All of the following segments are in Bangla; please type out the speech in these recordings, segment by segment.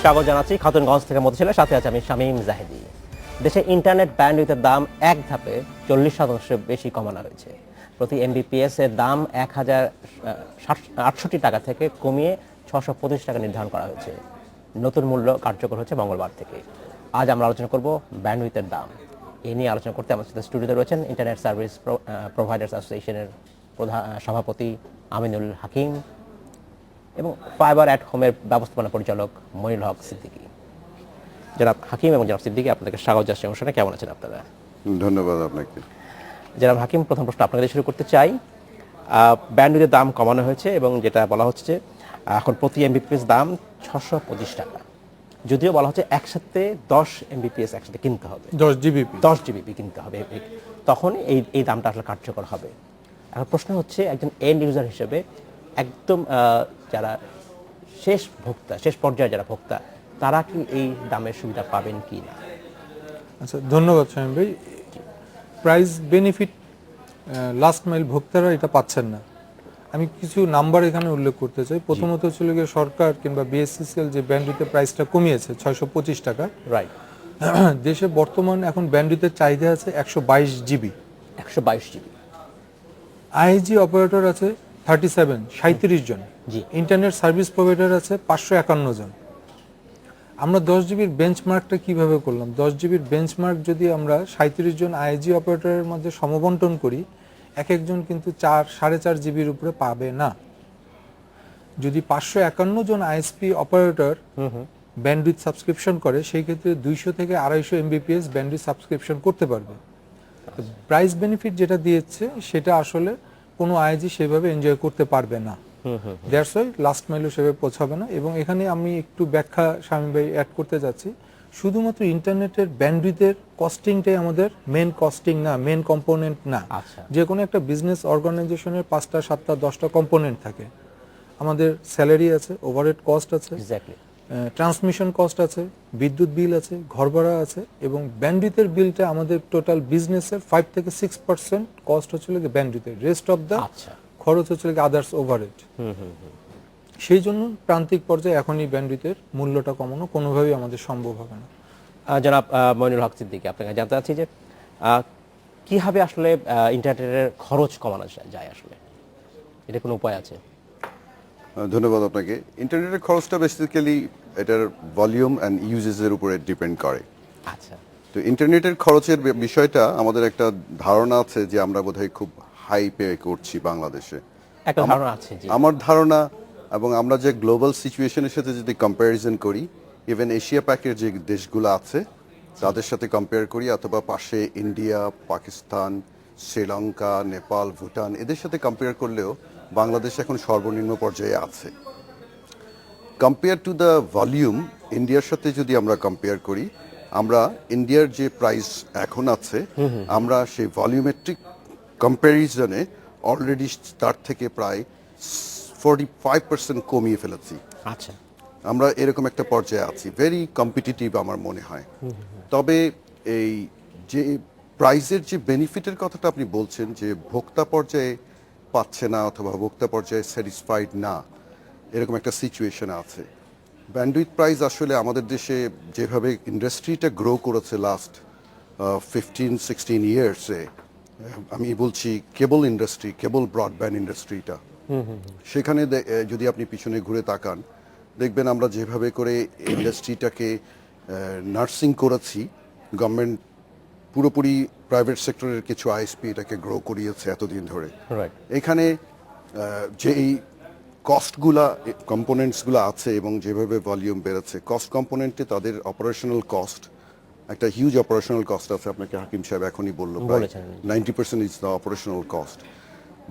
স্বাগত জানাচ্ছি খাতুনগঞ্জ থেকে মতিঝিলের সাথে আছে আমি শামীম জাহেদি। দেশে ইন্টারনেট ব্যান্ডউইথের দাম এক ধাপে 40% বেশি কমানো হয়েছে। প্রতি এমবিপিএস এর দাম 1068 টাকা থেকে কমিয়ে 625 টাকা নির্ধারণ করা হয়েছে। নতুন মূল্য কার্যকর হচ্ছে মঙ্গলবার থেকে। আজ আমরা আলোচনা করব ব্যান্ডউইথের দাম। এ নিয়ে আলোচনা করতে আমার সাথে স্টুডিওতে রয়েছেন ইন্টারনেট সার্ভিস প্রোভাইডার্স অ্যাসোসিয়েশনের সভাপতি আমিনুল হাকিম এবং ফাইবার অ্যাট হোমের ব্যবস্থাপনা পরিচালক মনিরুল হক সিদ্দিকী। জনাব হাকিম এবং জনাব সিদ্দিকী, আপনাদেরকে স্বাগত জানাচ্ছি অনুষ্ঠানে। কেমন আছেন আপনারা? ধন্যবাদ আপনাকে। জনাব হাকিম, প্রথম প্রশ্ন আপনাদের শুরু করতে চাই। ব্যান্ডউইথের দাম কমানো হয়েছে এবং যেটা বলা হচ্ছে যে এখন প্রতি এমবিপিএস দাম 625 টাকা, যদিও বলা হচ্ছে একসাথে 10 এমবিপিএস একসাথে কিনতে হবে, 10 জিবিপি কিনতে হবে, তখন এই দামটা আসলে কার্যকর হবে। এখন প্রশ্ন হচ্ছে একজন এন্ড ইউজার হিসেবে একদম যারা শেষ পর্যায়ে যারা ভোক্তা, তারা কি এই দামের সুবিধা পাবেন কি না? আচ্ছা, ধন্যবাদ শামীম ভাই। প্রাইস বেনিফিট লাস্ট মাইল ভোক্তারা এটা পাচ্ছেন না। আমি কিছু নাম্বার এখানে উল্লেখ করতে চাই। প্রথমত হচ্ছে গিয়ে সরকার কিংবা বিএসসিসিএল যে ব্যান্ডউইথের প্রাইসটা কমিয়েছে 625 টাকা। রাইট। দেশে বর্তমান এখন ব্যান্ডউইথের চাহিদা আছে 122 জিবি। 122 জিবি। আইএসজি অপারেটর আছে 37 জন। জি। ইন্টারনেট সার্ভিস প্রোভাইডার আছে 551 জন। আমরা 10 জিবির বেঞ্চমার্কটা কিভাবে করলাম? 10 জিবির বেঞ্চমার্ক যদি আমরা 37 জন আইএসজি অপারেটরের মধ্যে সমবন্টন করি, এক একজন কিন্তু 4.5 জিবির উপরে পাবে না। যদি 551 জন আইএসপি অপারেটর ব্যান্ডউইথ সাবস্ক্রিপশন করে, সেই ক্ষেত্রে 200 থেকে 250 এমবিপিএস ব্যান্ডউইথ সাবস্ক্রিপশন করতে পারবে। প্রাইস বেনিফিট যেটা দিয়েছে সেটা আসলে কোনো আইএসজি সেভাবে এনজয় করতে পারবে না। দ্যাটস ওয়াই লাস্ট মাইলও সেভাবে পৌঁছাবে না। এবং এখানে আমি একটু ব্যাখ্যা শামীম ভাই অ্যাড করতে যাচ্ছি। শুধুমাত্র ইন্টারনেটের ব্যান্ডউইথের কস্টিংটাই আমাদের মেন কস্টিং না, মেন কম্পোনেন্ট না। যে কোনো একটা বিজনেস অর্গানাইজেশনের 5টা 7টা 10টা কম্পোনেন্ট থাকে। আমাদের স্যালারি আছে, ওভারহেড কস্ট আছে, ট্রান্সমিশন কস্ট আছে, বিদ্যুৎ বিল আছে, ঘর ভাড়া আছে, এবং ব্যান্ডউইথের বিলটা আমাদের টোটাল বিজনেসের 5 থেকে 6% কস্ট হচ্ছে ব্যান্ডউইথের। রেস্ট অফ দ্য খরচ হচ্ছে আদার্স ওভারহেড। সেই জন্য প্রান্তিক পর্যায়ে এখনই ব্যান্ডউইথের মূল্যটা কমানো কোনোভাবেই আমাদের সম্ভব হবে না। জনাব মনিরুল হক সিদ্দিকী, আপনাকে জানতে চাচ্ছি যে কিভাবে আসলে ইন্টারনেটের খরচ কমানো যায়, আসলে এটা কোনো উপায় আছে? ধন্যবাদ আপনাকে। ইন্টারনেটের খরচটা বেসিক্যালি এটার ভলিউম অ্যান্ড ইউজেসের উপরে ডিপেন্ড করে। আচ্ছা। তো ইন্টারনেটের খরচের বিষয়টা আমাদের একটা ধারণা আছে যে আমরা বোধহয় খুব হাই পে করছি বাংলাদেশে। একটা ধারণা আছে। আমার ধারণা, এবং আমরা যে গ্লোবাল সিচুয়েশনের সাথে যদি কম্প্যারিজন করি, ইভেন এশিয়া প্যাকের যে দেশগুলো আছে তাদের সাথে কম্পেয়ার করি, অথবা পাশে ইন্ডিয়া, পাকিস্তান, শ্রীলঙ্কা, নেপাল, ভুটান, এদের সাথে কম্পেয়ার করলেও বাংলাদেশ এখন সর্বনিম্ন পর্যায়ে আছে। কম্পেয়ার টু দ্য ভলিউম, ইন্ডিয়ার সাথে যদি আমরা কম্পেয়ার করি, আমরা ইন্ডিয়ার যে প্রাইস এখন আছে, আমরা সেই ভলিউমেট্রিক কম্প্যারিজনে অলরেডি তার থেকে প্রায় 45% কমিয়ে ফেলেছি। আচ্ছা। আমরা এরকম একটা পর্যায়ে আছি, ভেরি কম্পিটিটিভ আমার মনে হয়। তবে এই যে প্রাইসের যে বেনিফিটের কথাটা আপনি বলছেন, যে ভোক্তা পর্যায়ে পাচ্ছে না অথবা ভোক্তা পর্যায়ে স্যাটিসফাইড না, এরকম একটা সিচুয়েশন আছে। ব্যান্ডউইথ প্রাইস আসলে আমাদের দেশে যেভাবে ইন্ডাস্ট্রিটা গ্রো করেছে লাস্ট 15-16 ইয়ার্সে, আমি বলছি কেবল ইন্ডাস্ট্রি, কেবল ব্রডব্যান্ড ইন্ডাস্ট্রিটা, সেখানে যদি আপনি পিছনে ঘুরে তাকান, দেখবেন আমরা যেভাবে করে ইন্ডাস্ট্রিটাকে নার্সিং করেছি, গভর্নমেন্ট পুরোপুরি প্রাইভেট সেক্টরের কিছু আইএসপি এটাকে গ্রো করিয়েছে এতদিন ধরে। এখানে যে এই কস্টগুলা, কম্পোনেন্টসগুলো আছে এবং যেভাবে ভলিউম বেড়েছে, কস্ট কম্পোনেন্টে তাদের অপারেশনাল কস্ট, একটা হিউজ অপারেশনাল কস্ট আছে। আপনাকে হাকিম সাহেব এখনই বললো, প্রায় 90% ইজ দ্য অপারেশনাল কস্ট।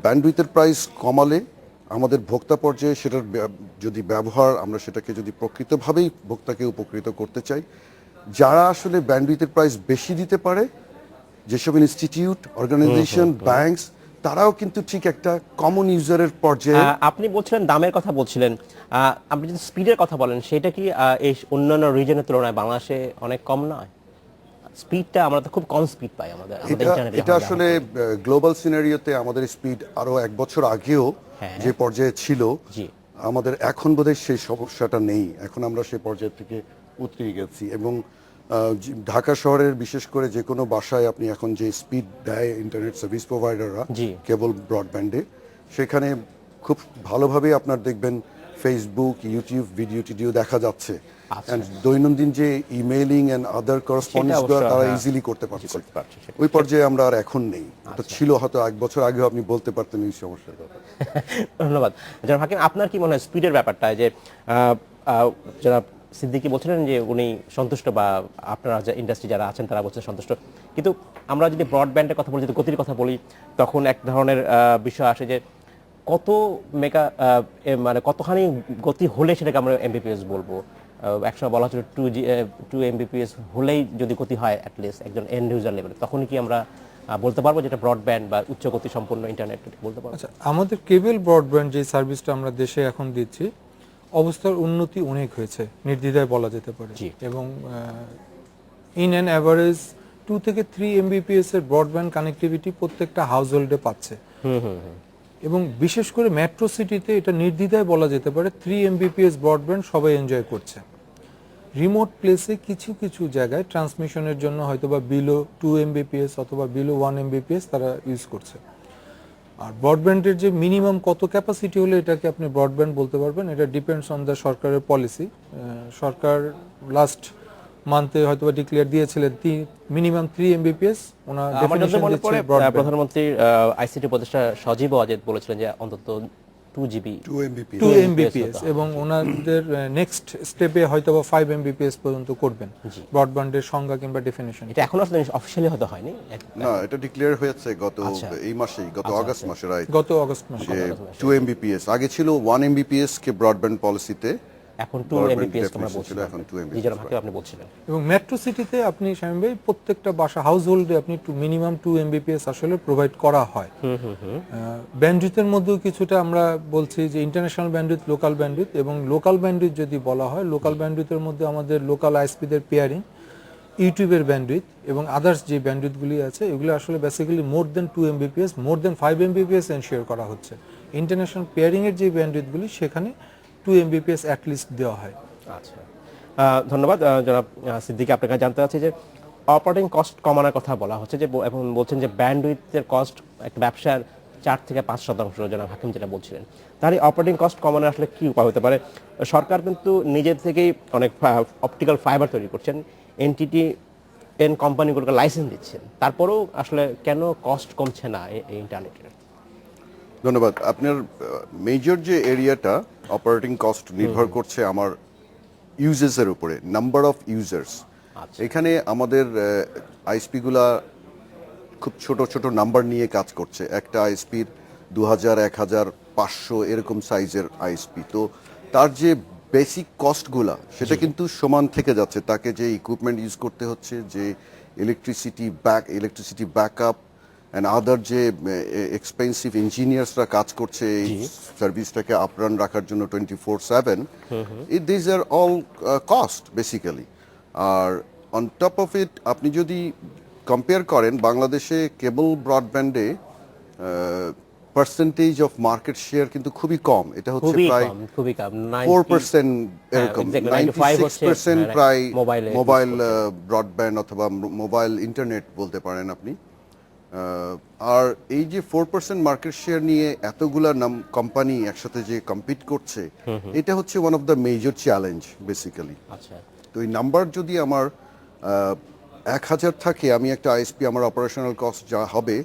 ব্যান্ডউইথের প্রাইস কমালে আমাদের ভোক্তা পর্যায়ে সেটার যদি ব্যবহার, আমরা সেটাকে যদি প্রকৃতভাবেই ভোক্তাকে উপকৃত করতে চাই, যারা আসলে ব্যান্ডউইথের প্রাইস বেশি দিতে পারে, যেসব ইনস্টিটিউট, অর্গানাইজেশন, ব্যাংকস, তারাও কিন্তু ঠিক একটা কমন ইউজারের পর্যায়ে। আপনি বলছিলেন দামের কথা বলছিলেন, আপনি যদি স্পিডের কথা বলেন, সেটা কি এই অন্যান্য রিজনের তুলনায় বাংলাদেশে অনেক কম নয়? স্পিডটা আমরা তো খুব কম স্পিড পাই আমাদের ইন্টারনেটে। এটা আসলে গ্লোবাল সিনারিওতে আমাদের স্পিড আরো 1 বছর আগেও যে পর্যায়ে ছিল, আমাদের এখন বোধহয় সেই সমস্যাটা নেই, এখন আমরা সেই পর্যায় থেকে উতরে গেছি। এবং ঢাকা শহরের বিশেষ করে যে কোনো বাসায় আপনি এখন যে স্পিড দেয় ইন্টারনেট সার্ভিস প্রোভাইডাররা জি। কেবল ব্রডব্যান্ডে, সেখানে খুব ভালোভাবে আপনার দেখবেন ফেসবুক, ইউটিউব ভিডিও টিডিও দেখা যাচ্ছে। আচ্ছা। And দৈনন্দিন যে ইমেইলিং এন্ড আদার করেসপন্ডেন্স অবশ্য, তারা হ্যাঁ, ইজিলি করতে পারছে। করতে পারছে, সেটা। ওই পর্যায়ে আমরা আর এখন নেই। এটা ছিল হয়তো 1 বছর আগেও আপনি বলতে পারতেন এই সমস্যার কথা। ধন্যবাদ জনাব হাকিম। আপনার কি মনে হয় স্পিডের ব্যাপারটা, যে জনাব সিদ্দিকী বলছিলেন যে উনি সন্তুষ্ট, বা আপনারা যে ইন্ডাস্ট্রি যারা আছেন তারা বলছেন সন্তুষ্ট, কিন্তু আমরা যদি ব্রডব্যান্ডের কথা বলি, যদি গতির কথা বলি, তখন এক ধরনের বিষয় আসে যে কত মেগা মানে কতখানি গতি হলে সেটাকে আমরা এমবিপিএস বলবো। একসময় বলা হচ্ছিল 2 এমবিপিএস হলেই যদি গতি হয় অ্যাটলিস্ট একজন এন্ড ইউজার লেভেলে, তখন কি আমরা বলতে পারবো যেটা ব্রডব্যান্ড বা উচ্চ গতি সম্পন্ন ইন্টারনেট বলতে পারবো? আচ্ছা, আমাদের কেবল ব্রডব্যান্ড যে সার্ভিসটা আমরা দেশে এখন দিচ্ছি, অবস্থার উন্নতি অনেক হয়েছে, নির্দ্বিধায় বলা যেতে পারে। জি। এবং ইন অ্যান অ্যাভারেজ 2 থেকে 3 এমবিপিএস এর ব্রডব্যান্ড কানেক্টিভিটি প্রত্যেকটা হাউস হোল্ডে পাচ্ছে। এবং বিশেষ করে মেট্রো সিটিতে এটা নির্দ্বিধায় বলা যেতে পারে 3 এমবিপিএস ব্রডব্যান্ড সবাই এনজয় করছে। রিমোট প্লেসে কিছু কিছু জায়গায় ট্রান্সমিশনের জন্য হয়তোবা বিলো 2 এমবিপিএস অথবা বিলো 1 এমবিপিএস তারা ইউজ করছে। আর ব্রডব্যান্ডের যে মিনিমাম কত ক্যাপাসিটি হলে এটাকে আপনি ব্রডব্যান্ড বলতে পারবেন, এটা ডিপেন্ডস অন দ্য সরকারের পলিসি। সরকার লাস্ট মান্থে হয়তোবা ডিক্লেয়ার দিয়েছিলেন মিনিমাম 3 এমবিপিএস ওনার আমার যতদূর ডেফিনিশন মনে দিচ্ছে পড়ে, ব্রডব্যান্ড। প্রধানমন্ত্রী আইসিটি উপদেষ্টা সজীব ওয়াজেদ বলেছিলেন যে অন্তত 2 জিবি 2 MBPS 2 MBPS এমবিপিএস, হতে হবে। এবং ওনাদের নেক্সট স্টেপে হয়তোবা 5 এমবিপিএস পর্যন্ত করবেন ব্রডব্যান্ডের সংজ্ঞা কিংবা ডেফিনিশন। এটা এখনো আসলে অফিসিয়ালি হয়তো হয়নি। না, এটা ডিক্লেয়ার হয়েছে গত আচ্ছা। এই মাসেই, গত আগস্ট মাসে, রাইট। গত অগস্ট মাসে। যে 2 এমবিপিএস আগে ছিল, 1 এমবিপিএস কে ব্রডব্যান্ড পলিসিতে, এখন 2 broadband এমবিপিএস তোমরা definition ছিল, বলছিলেন, এখন 2 জি জনাব হাকিম আপনি বলছিলেন। এবং মেট্রো সিটিতে আপনি শামীম ভাই প্রত্যেকটা বাসা হাউস হোল্ডে আপনি মিনিমাম 2 এমবিপিএস আসলে প্রোভাইড করা হয়। ব্যান্ডউইথের মধ্যেও কিছুটা আমরা বলছি যে ইন্টারন্যাশনাল ব্যান্ডউইথ, লোকাল ব্যান্ডউইথ, এবং লোকাল ব্যান্ডউইথ যদি বলা হয়, লোকাল ব্যান্ডউইথের মধ্যে আমাদের লোকাল আইএসপিদের পেয়ারিং, ইউটিউবের ব্যান্ডউইথ এবং আদার্স যে ব্যান্ডউইথগুলি আছে, এগুলো আসলে বেসিক্যালি মোর দেন 2 এমবিপিএস, মোর দেন 5 এমবিপিএস এনশিওর করা হচ্ছে। ইন্টারন্যাশনাল পেয়ারিং এর যে ব্যান্ডউইথগুলি সেখানে 2 এমবিপিএস অ্যাট লিস্ট দেওয়া হয়। আচ্ছা, ধন্যবাদ জনাব সিদ্দিকী। আপনার কাছে জানতে চাচ্ছি যে অপারেটিং কস্ট কমানোর কথা বলা হচ্ছে, যে এবং বলছেন যে ব্যান্ডউইথের কস্ট একটা ব্যবসার 4 থেকে 5% জনাব হাকিম যেটা বলছিলেন, তার এই অপারেটিং কস্ট কমানোর আসলে কি উপায় হতে পারে? সরকার কিন্তু নিজের থেকেই অনেক অপটিক্যাল ফাইবার তৈরি করছেন, এনটিটি কোম্পানিগুলোকে লাইসেন্স দিচ্ছেন, তারপরেও আসলে কেন কস্ট কমছে না এই ইন্টারনেটের? ধন্যবাদ। আপনার মেজর যে এরিয়াটা অপারেটিং কস্ট নির্ভর করছে আমার ইউজেসের উপরে, নাম্বার অফ ইউজার্স। এখানে আমাদের আইএসপি গুলা খুব ছোট ছোট নাম্বার নিয়ে কাজ করছে। একটা আইএসপির 2000, 1000, 500 এরকম সাইজের আইএসপি। তো তার যে বেসিক কস্টগুলা সেটা কিন্তু সমান থেকে যাচ্ছে। তাকে যে ইকুইপমেন্ট ইউজ করতে হচ্ছে, যে ইলেকট্রিসিটি ব্যাকআপ অ্যান্ড আদার যে এক্সপেন্সিভ ইঞ্জিনিয়ার্সরা কাজ করছে এই সার্ভিসটাকে আপরান রাখার জন্য 24/7, this are all cost basically. আর অন টপ অফ ইট আপনি যদি কম্পেয়ার করেন, বাংলাদেশে কেবল ব্রডব্যান্ডে পার্সেন্টেজ অফ মার্কেট শেয়ার কিন্তু খুবই কম। এটা হচ্ছে প্রায় খুবই কম, 4% এরকম, 96% প্রায় মোবাইল ব্রডব্যান্ড অথবা মোবাইল ইন্টারনেট বলতে পারেন আপনি। আর এই যে 4% মার্কেট শেয়ার নিয়ে এতগুলা কোম্পানি একসাথে যে কম্পিট করছে, এটা হচ্ছে one of the major challenge basically. আচ্ছা, তো এই নাম্বার যদি আমার 1000 থাকে, আমি একটা আইএসপি, আমার অপারেশনাল কস্ট যা হবে,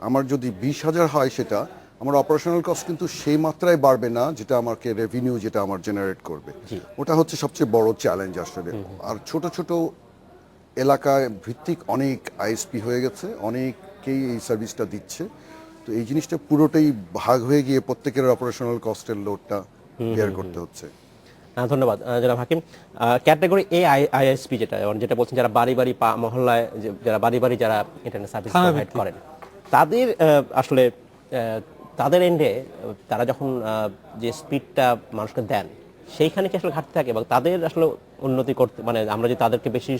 আমার যদি 20,000 হয়, সেটা আমার অপারেশনাল কস্ট কিন্তু সেই মাত্রায় বাড়বে না যেটা আমাকে রেভিনিউ যেটা আমার জেনারেট করবে। ওটা হচ্ছে সবচেয়ে বড় চ্যালেঞ্জ আসলে। আর ছোট ছোট এলাকায় ভিত্তিক অনেক আইএসপি হয়ে গেছে, অনেকেই এই সার্ভিসটা দিচ্ছে। তো এই জিনিসটা পুরোটাই ভাগ হয়ে গিয়ে প্রত্যেকের অপারেশনাল কস্টের লোডটা বেয়ার করতে হচ্ছে। ধন্যবাদ জনাব হাকিম। ক্যাটাগরি এ আইএসপি যেটা বলছেন, যারা বাড়ি বাড়ি মহল্লায়, যারা বাড়ি বাড়ি যারা ইন্টারনেট সার্ভিস প্রোভাইড করেন, তাদের আসলে তাদের এন্ডে তারা যখন যে স্পিডটা মানুষকে দেন, সেইখানে কি আসলে ঘাটতি থাকে এবং তাদের আসলে উন্নতি করতে মানে আমরা যদি তাদেরকে বেশি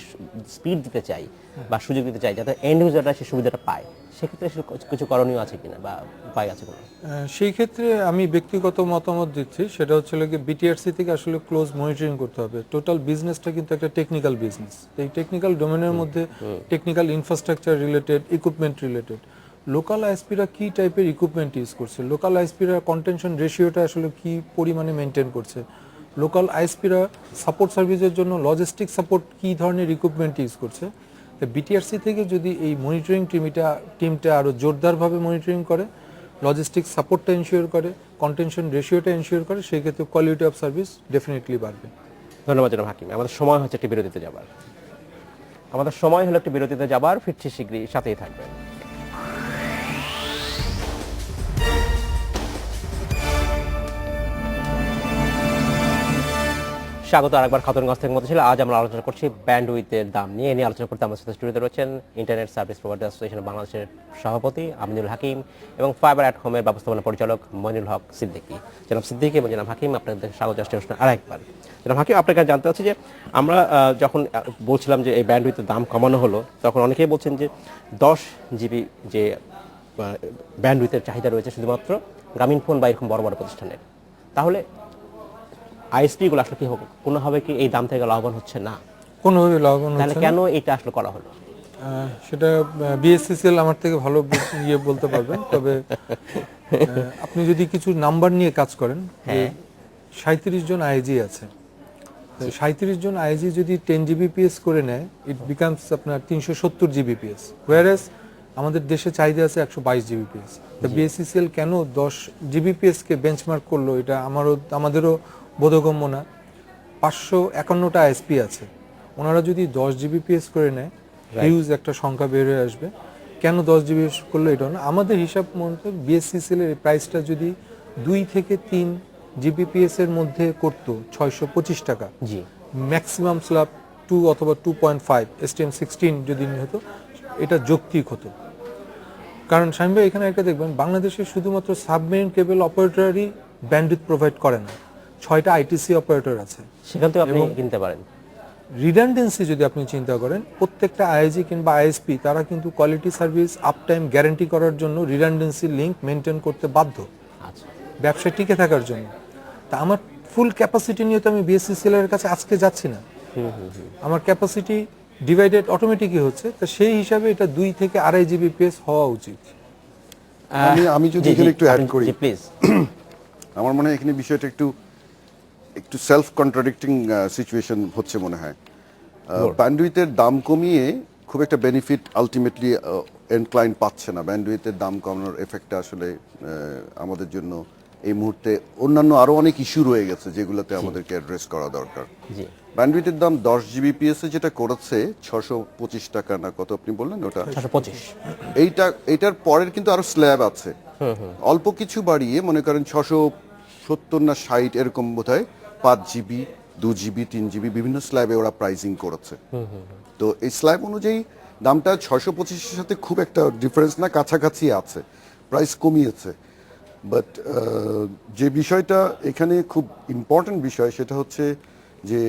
স্পিড দিতে চাই বা সুযোগ দিতে চাই যাতে এন্ড ইউজাররা সেই সুবিধাটা পায়, সেক্ষেত্রে আসলে কিছু করণীয় আছে কিনা বা উপায় আছে কিনা? সেই ক্ষেত্রে আমি ব্যক্তিগত মতামত দিচ্ছি, সেটা হচ্ছে বিটিআরসি থেকে আসলে ক্লোজ মনিটরিং করতে হবে। টোটাল বিজনেসটা কিন্তু একটা টেকনিক্যাল বিজনেস, এই টেকনিক্যাল ডোমেনের মধ্যে technical infrastructure related, equipment related, local আইএসপিরা কি টাইপের ইকুইপমেন্ট ইউজ করছে, লোকাল আইএসপিরা কন্টেনশন রেশিওটা আসলে কি পরিমাণে মেনটেন করছে, লোকাল আইএসপিরা সাপোর্ট সার্ভিসের জন্য লজিস্টিক সাপোর্ট কি ধরনের ইকুইপমেন্ট ইউজ করছে। তো বিটিআরসি থেকে যদি এই মনিটরিং টিমটা আরও জোরদারভাবে মনিটরিং করে, লজিস্টিক সাপোর্টটা এনশিওর করে, কন্টেনশন রেশিওটা এনশিওর করে, সেই ক্ষেত্রে কোয়ালিটি অফ সার্ভিস ডেফিনেটলি বাড়বে। ধন্যবাদ জনাব হাকিম। আমাদের সময় হচ্ছে একটি বিরতিতে যাবার, ফিরছি শীঘ্রই, সাথেই থাকবেন। স্বাগত আরেকবার খাতুনগঞ্জ থেকে মধ্যে ছিল। আজ আমরা আলোচনা করছি ব্যান্ডউইথের দাম নিয়ে আলোচনা করতে আমাদের সাথে স্টুডিওতে রয়েছেন ইন্টারনেট সার্ভিস প্রোভাইডার অ্যাসোসিয়েশন বাংলাদেশের সভাপতি আমিনুল হাকিম এবং ফাইবার অ্যাট হোমের ব্যবস্থাপনা পরিচালক মইনুল হক সিদ্দিকী। জনাব সিদ্দিকী এবং জনাব হাকিম, আপনাদের স্বাগত জানাচ্ছি আরেকবার। জনাব হাকিম, আপনার কাছে জানতে চাচ্ছি যে আমরা যখন বলছিলাম যে এই ব্যান্ডউইথের দাম কমানো হলো, তখন অনেকেই বলছেন যে 10 জিবি যে ব্যান্ডউইথের চাহিদা রয়েছে শুধুমাত্র গ্রামীণফোন বা এরকম বড় বড় প্রতিষ্ঠানের, তাহলে আইএসপিগুলো আসলে কি হবে কোনোভাবে কি এই দাম থেকে লাভবান হচ্ছে না? কোনোভাবে লাভবান তাহলে হচ্ছে না। কেন এটা আসলে করা হলো? সেটা বিএসসিসিএল আমার থেকে ভালো বলতে পারবেন। তবে আপনি যদি কিছু নাম্বার নিয়ে কাজ করেন, 37 জন আইজি আছে, 37 জন আইজি যদি 10 জিবিপিএস করে নেয়, ইট বিকামস আপনার 370 জিবিপিএস, ওয়ারেস আমাদের দেশে চাহিদা আছে 122 জিবিপিএস। তো বিএসসিসিএল কেন 10 জিবিপিএস কে বেঞ্চমার্ক করলো, এটা আমাদেরও বোধগম্য না। 551টা আইএসপি আছে, ওনারা যদি 10 জিবিপিএস করে নেয়, হিউজ একটা সংখ্যা বের হয়ে আসবে। কেন 10 জিবি করলো এটা না, আমাদের হিসাব মতো বিএসসিসিএল এর প্রাইসটা যদি 2 থেকে 3 জিবিপিএস এর মধ্যে করতো 625 টাকা, জি, ম্যাক্সিমাম স্ল্যাব 2 অথবা 2.5 STM16 যদি হতো, এটা যৌক্তিক হতো। কারণ শামীম ভাই, এখানে একটা দেখবেন, বাংলাদেশে শুধুমাত্র সাবমেরিন কেবল অপারেটরই ব্যান্ডউইথ প্রোভাইড করে না, 6টা আইটিসি অপারেটর আছে। সেখান থেকে আপনি কিনতে পারেন। রিডান্ডেন্সি যদি আপনি চিন্তা করেন, প্রত্যেকটা আইজি কিংবা আইএসপি তারা কিন্তু quality service up time guarantee করার জন্য রিডান্ডেন্সি লিঙ্ক মেনটেন করতে বাধ্য, আচ্ছা, ব্যবসায় টিকে থাকার জন্য। তা আমার ফুল ক্যাপাসিটি নিয়ে তো আমি বিএসসিসিএল এর কাছে আজকে যাচ্ছি না, আমার ক্যাপাসিটি ডিভাইডেড অটোমেটিকই হচ্ছে। তো সেই হিসাবে এটা 2 থেকে 2.5 জিবিপিএস হওয়া উচিত। আমি যদি এখানে একটু অ্যাড করি, প্লিজ। আমার মনে হয় এখানে বিষয়টা একটু সেলফ কন্ট্রাডিক্টিং সিচুয়েশন হচ্ছে মনে হয়। ব্যান্ডউইথের দাম কমিয়ে খুব একটা বেনিফিট আলটিমেটলি এন্ড ক্লায়েন্ট পাচ্ছে না। ব্যান্ডউইথের দাম কমানোর এফেক্টটা আসলে আমাদের জন্য এই মুহূর্তে অন্যান্য আরো অনেক ইস্যু রয়ে গেছে যেগুলোতে আমাদেরকে অ্যাড্রেস করা দরকার। জি, ব্যান্ডউইথের দাম 10 জিবিপিএস এ যেটা করেছে 625 টাকা না কত আপনি বললেন, ওটা 625। এইটার পরের কিন্তু আরো স্ল্যাব আছে, অল্প কিছু বাড়িয়ে মনে করেন 670 না 60 এরকম বোধহয় 5 জিবি, 2 জিবি, 3 জিবি বিভিন্ন স্ল্যাবে ওরা প্রাইসিং করেছে। তো এই স্ল্যাব অনুযায়ী দামটা 625 এর সাথে খুব একটা ডিফারেন্স না, কাছাকাছি আছে, প্রাইস কমিয়েছে। বাট যে বিষয়টা এখানে খুব ইম্পর্টেন্ট বিষয় সেটা হচ্ছে যে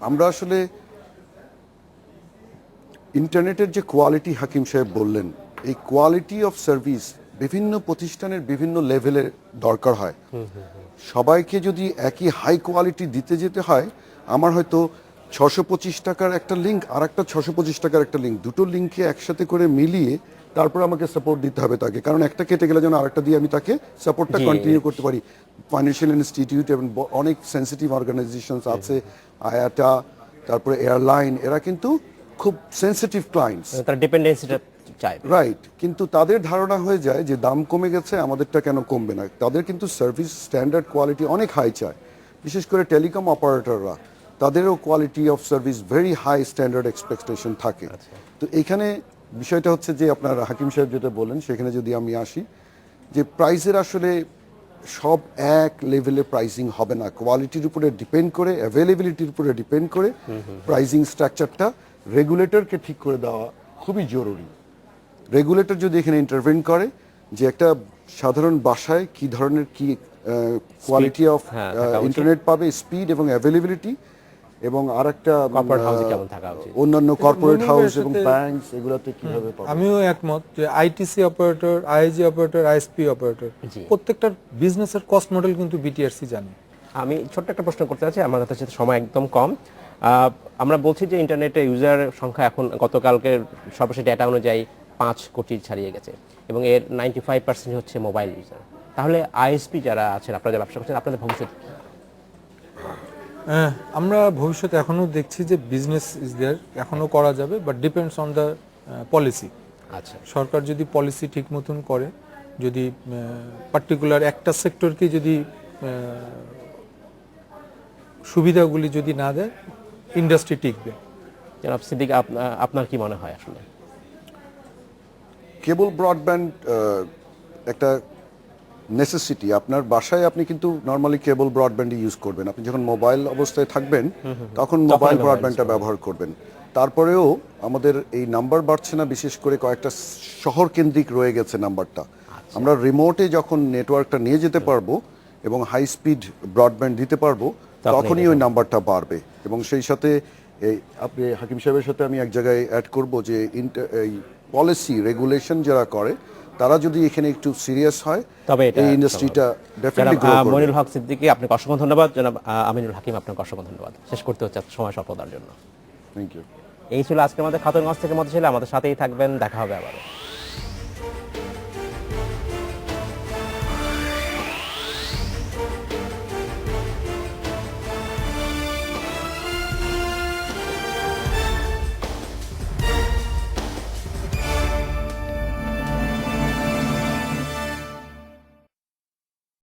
আমরা আসলে ইন্টারনেটের যে কোয়ালিটি হাকিম সাহেব বললেন, এই কোয়ালিটি অফ সার্ভিস বিভিন্ন প্রতিষ্ঠানের বিভিন্ন লেভেলে দরকার হয়। সবাইকে যদি একই হাই কোয়ালিটি দিতে যেতে হয়, আমার হয়তো 625 টাকার একটা লিঙ্ক আর একটা 625 টাকার একটা লিঙ্ক, দুটো লিঙ্ককে একসাথে করে মিলিয়ে তারপর আমাকে সাপোর্ট দিতে হবে তাকে, কারণ একটা কেটে গেলে যেন আরেকটা দিয়ে আমি তাকে সাপোর্টটা কন্টিনিউ করতে পারি। ফাইন্যান্সিয়াল ইনস্টিটিউট এবং অনেক সেন্সিটিভ অর্গানাইজেশনস আছে, আয়াটা, তারপরে এয়ারলাইন, এরা কিন্তু খুব সেন্সিটিভ ক্লায়েন্টস, তার ডিপেন্ডেন্সিটা চাই, রাইট। কিন্তু তাদের ধারণা হয়ে যায় যে দাম কমে গেছে আমাদেরটা কেন কমবে না। তাদের কিন্তু সার্ভিস স্ট্যান্ডার্ড কোয়ালিটি অনেক হাই চায়, বিশেষ করে টেলিকম অপারেটররা, তাদেরও quality of service very high standard expectation থাকে। তো এখানে বিষয়টা হচ্ছে যে আপনার হাকিম সাহেব যেটা বলেন সেখানে যদি আমি আসি, যে প্রাইসের আসলে সব এক লেভেলে প্রাইসিং হবে না, কোয়ালিটির উপরে ডিপেন্ড করে, অ্যাভেলেবিলিটির উপরে ডিপেন্ড করে প্রাইসিং স্ট্রাকচারটা রেগুলেটরকে ঠিক করে দেওয়া খুবই জরুরি। রেগুলেটর যদি এখানে ইন্টারভেন করে যে একটা সাধারণ বাসায় কি ধরনের কি কোয়ালিটি অফ হ্যাঁ, থাকা উচিত। ইন্টারনেট পাবে, স্পিড এবং অ্যাভেলেবিলিটি, এবং আরেকটা কর্পোরেট হাউসে কেমন থাকা উচিত? অন্যান্য কর্পোরেট মনির হাউস ভাইয়ের এবং সাথে- ব্যাংকস এগুলোতে কিভাবে পাবে? আমিও একমত যে ITC operator, IG operator, ISP operator জি। প্রত্যেকটার বিজনেসের কস্ট মডেল কিন্তু বিটিআরসি জানে। আমি ছোট্ট একটা প্রশ্ন করতে চাচ্ছি, আমার কাছে সময় একদম কম। আমরা বলছি যে ইন্টারনেটে ইউজার সংখ্যা এখন গতকালকে সর্বশেষ ডেটা অনুযায়ী 5 কোটি ছাড়িয়ে গেছে এবং এর 95% হচ্ছে মোবাইল ইউজার। তাহলে আইএসপি যারা আছেন, আপনারা যারা ব্যবসা করছেন, আপনাদের ভবিষ্যৎ কি? আমরা ভবিষ্যতে এখনো দেখছি যে বিজনেস ইজ দেয়ার, এখনো করা যাবে, but depends on the policy. আচ্ছা, সরকার যদি পলিসি ঠিক মতন করে, যদি পার্টিকুলার একটা সেক্টরকে যদি সুবিধাগুলি যদি না দেয়, ইন্ডাস্ট্রি টিকবে। জনাব সিদ্দিক, আপনার কি মনে হয় আসলে? কেবল ব্রডব্যান্ড একটা নেসেসিটি। আপনার বাসায় আপনি কিন্তু নর্মালি কেবল ব্রডব্যান্ড ইউজ করবেন, আপনি যখন মোবাইল অবস্থায় থাকবেন তখন মোবাইল mobile ব্রডব্যান্ডটা ব্যবহার করবেন। তারপরেও আমাদের এই নাম্বার বাড়ছে না, বিশেষ করে কয়েকটা শহর কেন্দ্রিক রয়ে গেছে নাম্বারটা। আমরা রিমোটে যখন নেটওয়ার্কটা নিয়ে যেতে পারবো এবং হাই স্পিড ব্রডব্যান্ড দিতে পারবো, তখনই ওই নাম্বারটা বাড়বে। এবং সেই সাথে এই আপনি হাকিম সাহেবের সাথে আমি এক জায়গায় অ্যাড করব যে এই পলিসি রেগুলেশন যারা করে তারা যদি এখানে একটু সিরিয়াস হয়, তবে এটা এই ইন্ডাস্ট্রিটা ডেফিনেটলি জনাব গ্রো করবে। মনিরুল হক সিদ্দিকী, আপনাকে অসংখ্য ধন্যবাদ। জনাব আমিনুল হাকিম, আপনাকে অসংখ্য ধন্যবাদ। শেষ করতে হচ্ছে সময় স্বল্পতার জন্য। Thank you. এই ছিল আজকে আমাদের খাতুনগঞ্জ থেকে মধ্যে ছিল। আমাদের সাথেই থাকবেন, দেখা হবে আবার।